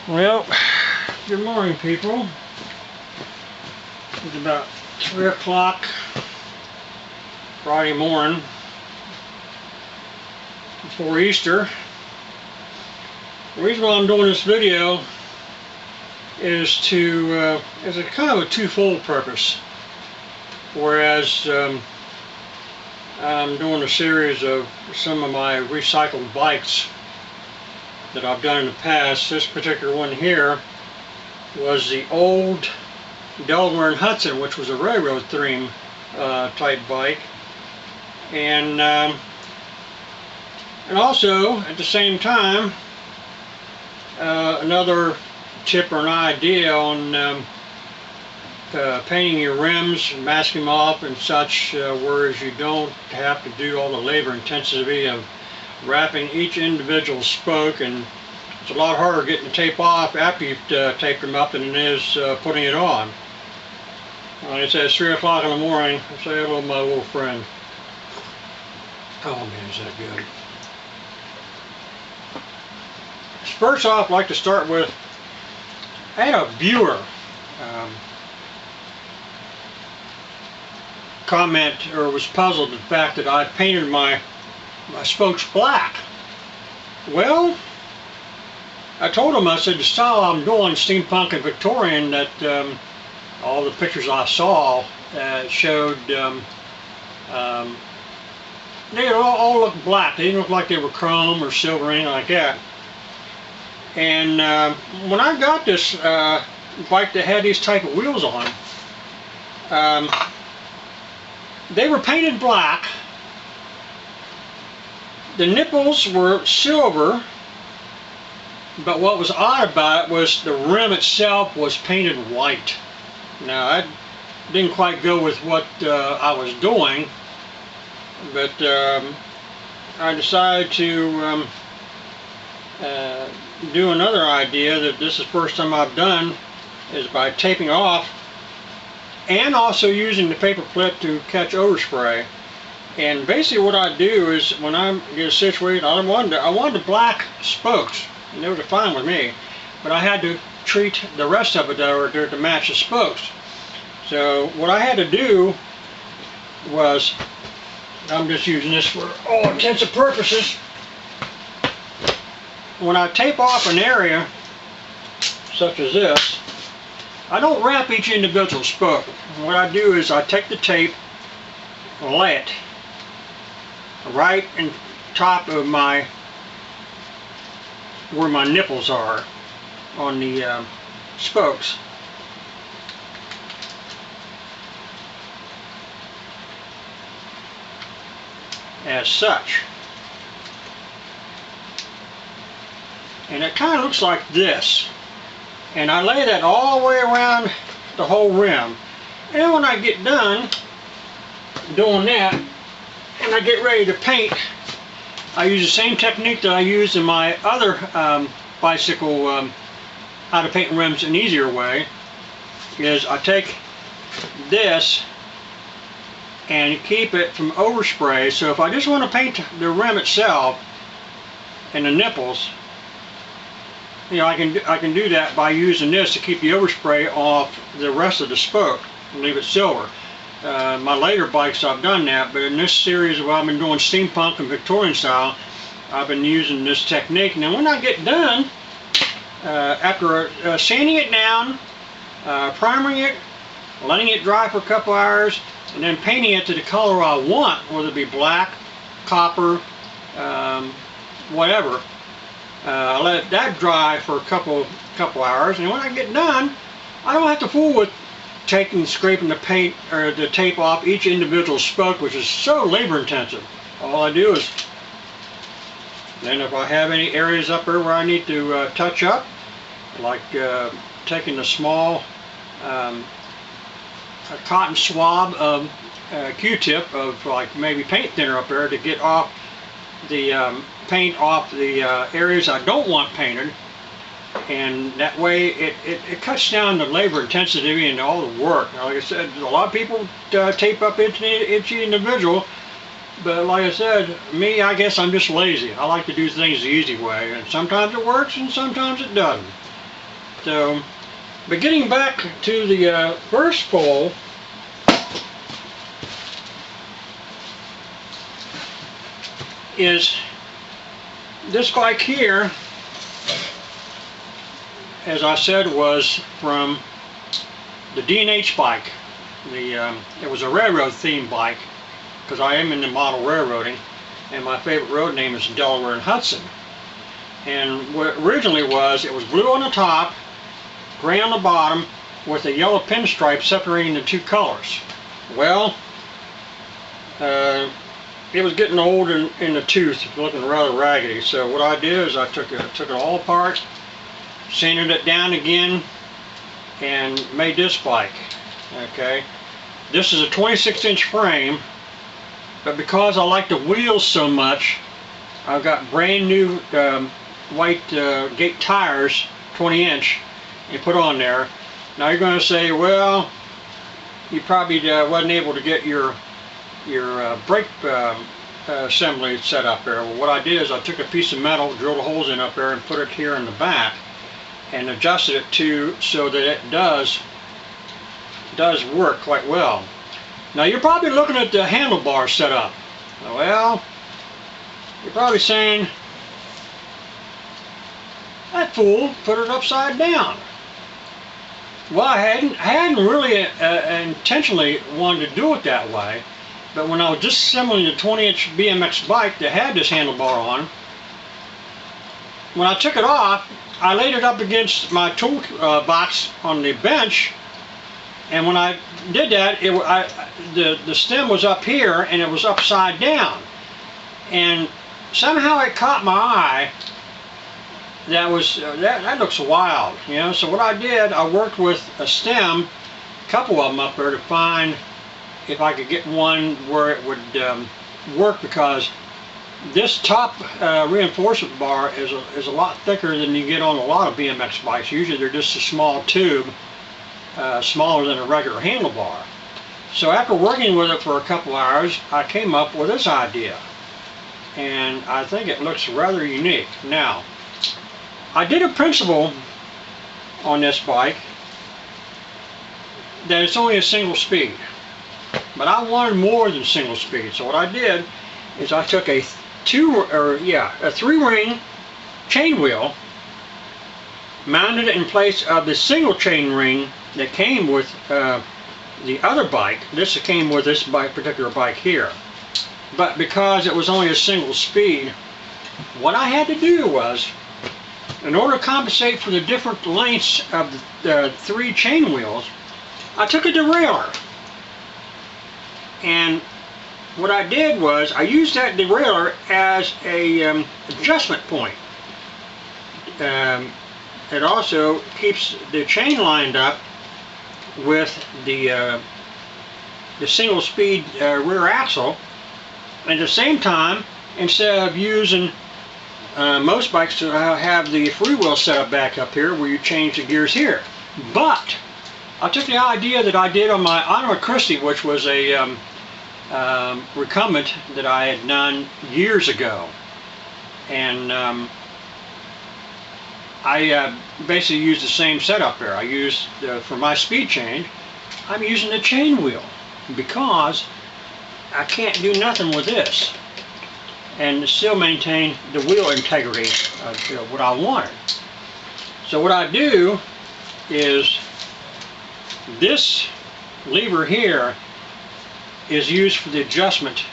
Well, good morning, people. It's about 3 o'clock Friday morning before Easter. The reason why I'm doing this video is to is a kind of a twofold purpose. Whereas I'm doing a series of some of my recycled bikes that I've done in the past. This particular one here was the old Delaware and Hudson, which was a railroad theme type bike, and also at the same time another tip or an idea on painting your rims, masking them off and such, whereas you don't have to do all the labor intensity of wrapping each individual spoke, and it's a lot harder getting the tape off after you've taped them up than it is putting it on. Like I said, it's 3 o'clock in the morning. I say hello to my little friend. Oh man, is that good. First off, I'd like to start with, I had a viewer comment, or was puzzled at the fact that I painted my spokes black. Well, I told him, I said, the style I'm doing, steampunk and Victorian, that all the pictures I saw showed they all looked black. They didn't look like they were chrome or silver or anything like that. And when I got this bike that had these type of wheels on, they were painted black. The nipples were silver, but what was odd about it was the rim itself was painted white. Now, I didn't quite go with what I was doing, but I decided to do another idea that this is the first time I've done, is by taping off and also using the paper clip to catch overspray. And basically what I do is, when I get situated, I wanted the black spokes, and they were fine with me, but I had to treat the rest of it to match the spokes. So what I had to do was, I'm just using this for all intents and purposes, when I tape off an area such as this, I don't wrap each individual spoke. What I do is I take the tape and lay it right in top of where my nipples are on the spokes. As such. And it kind of looks like this. And I lay that all the way around the whole rim. And when I get done doing that, and I get ready to paint, I use the same technique that I used in my other bicycle, how to paint rims an easier way, is I take this and keep it from overspray. So if I just want to paint the rim itself and the nipples, you know, I can do that by using this to keep the overspray off the rest of the spoke and leave it silver. My later bikes I've done that, but in this series where I've been doing steampunk and Victorian style, I've been using this technique. Now when I get done, after sanding it down, primering it, letting it dry for a couple hours, and then painting it to the color I want, whether it be black, copper, whatever, I let that dry for a couple hours, and when I get done, I don't have to fool with scraping the paint or the tape off each individual spoke, which is so labor intensive. All I do is, then if I have any areas up there where I need to touch up, like taking a small a cotton swab of Q-tip of like maybe paint thinner up there to get off the paint off the areas I don't want painted, and that way it cuts down the labor intensity and all the work. Now, like I said, a lot of people tape up each individual, but like I said, me, I guess I'm just lazy. I like to do things the easy way, and sometimes it works and sometimes it doesn't. So, but getting back to the first pole, is this bike here, as I said, was from the D H bike. It was a railroad themed bike, because I am into model railroading, and my favorite road name is Delaware and Hudson. And what it originally was, it was blue on the top, gray on the bottom, with a yellow pinstripe separating the two colors. Well, it was getting old in the tooth, looking rather raggedy. So what I did is I took it all apart, sanded it down again, and made this bike. Okay, this is a 26-inch frame, but because I like the wheels so much, I've got brand new white gate tires, 20-inch, and put on there. Now you're going to say, well, you probably wasn't able to get your brake assembly set up there. Well, what I did is I took a piece of metal, drilled holes in up there, and put it here in the back, and adjusted it so that it does work quite well. Now you're probably looking at the handlebar setup. Well, you're probably saying, that fool put it upside down. Well, I hadn't really intentionally wanted to do it that way, but when I was disassembling the 20-inch BMX bike that had this handlebar on, when I took it off, I laid it up against my tool box on the bench, and when I did that, the stem was up here and it was upside down, and somehow it caught my eye. That looks wild, you know. So what I did, I worked with a stem, a couple of them up there, to find if I could get one where it would work, because this top reinforcement bar is a lot thicker than you get on a lot of BMX bikes. Usually they're just a small tube, smaller than a regular handlebar. So after working with it for a couple hours, I came up with this idea, and I think it looks rather unique. Now, I did a principle on this bike that it's only a single speed, but I wanted more than single speed. So what I did is I took a 3-ring chain wheel, mounted it in place of the single chain ring that came with the other bike. This came with this particular bike here, but because it was only a single speed, what I had to do was, in order to compensate for the different lengths of the 3 chain wheels, I took a derailleur. And what I did was I used that derailleur as a adjustment point. It also keeps the chain lined up with the single speed rear axle. And at the same time, instead of using most bikes have the freewheel set up back up here where you change the gears here. But I took the idea that I did on my Honor Christie, which was a recumbent that I had done years ago, and I basically used the same setup there. I used, for my speed change, I'm using the chain wheel, because I can't do nothing with this and still maintain the wheel integrity of what I wanted. So what I do is, this lever here is used for the adjustment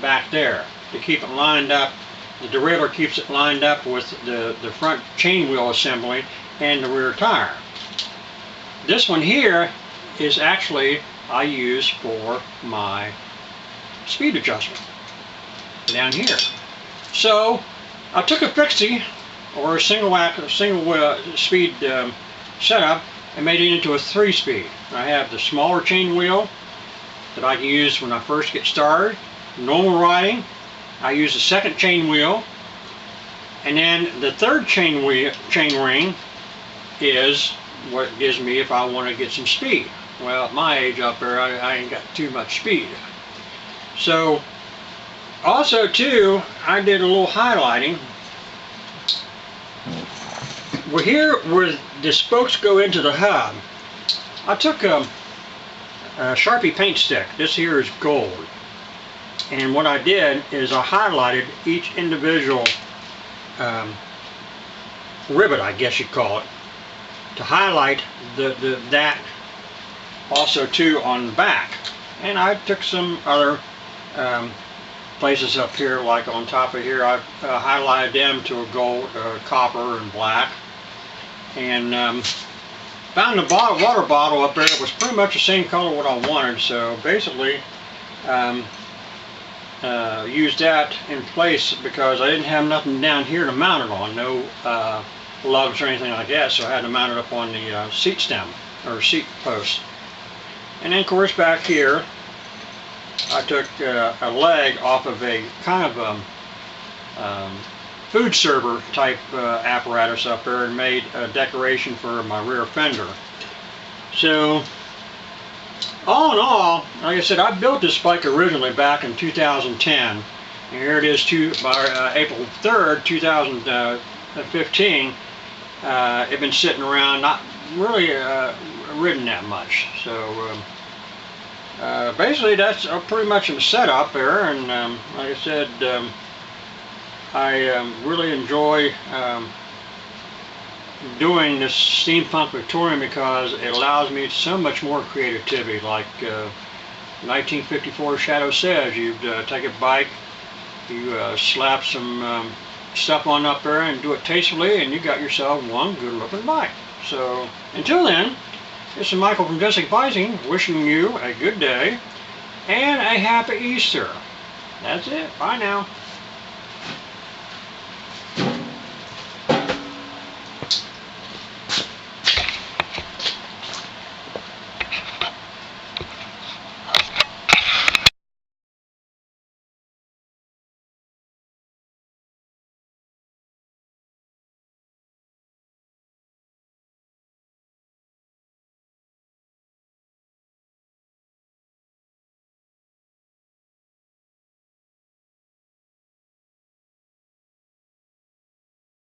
back there to keep it lined up. The derailleur keeps it lined up with the front chain wheel assembly and the rear tire. This one here is actually I use for my speed adjustment down here. So I took a fixie, or a single speed setup, and made it into a 3-speed. I have the smaller chain wheel that I can use when I first get started. Normal riding, I use the second chain wheel, and then the third chain ring is what it gives me if I want to get some speed. Well, at my age up there, I ain't got too much speed. So also too, I did a little highlighting. we're here where the spokes go into the hub. I took a Sharpie paint stick. This here is gold. And what I did is I highlighted each individual rivet, I guess you'd call it, to highlight that also too on the back. And I took some other places up here, like on top of here, I highlighted them to a gold, copper, and black. And found the water bottle up there. It was pretty much the same color what I wanted. So basically, used that in place because I didn't have nothing down here to mount it on. No lugs or anything like that. So I had to mount it up on the seat stem or seat post. And then of course back here, I took a leg off of a kind of food server type apparatus up there and made a decoration for my rear fender. So all in all, like I said, I built this bike originally back in 2010. And here it is by April 3rd, 2015. It's been sitting around, not really ridden that much. So basically that's pretty much a setup there, and like I said, I really enjoy doing this Steampunk Victorian because it allows me so much more creativity. Like 1954 Shadow says, you take a bike, you slap some stuff on up there and do it tastefully, and you got yourself one good looking bike. So until then, this is Michael from Josonian Biking wishing you a good day and a happy Easter. That's it. Bye now.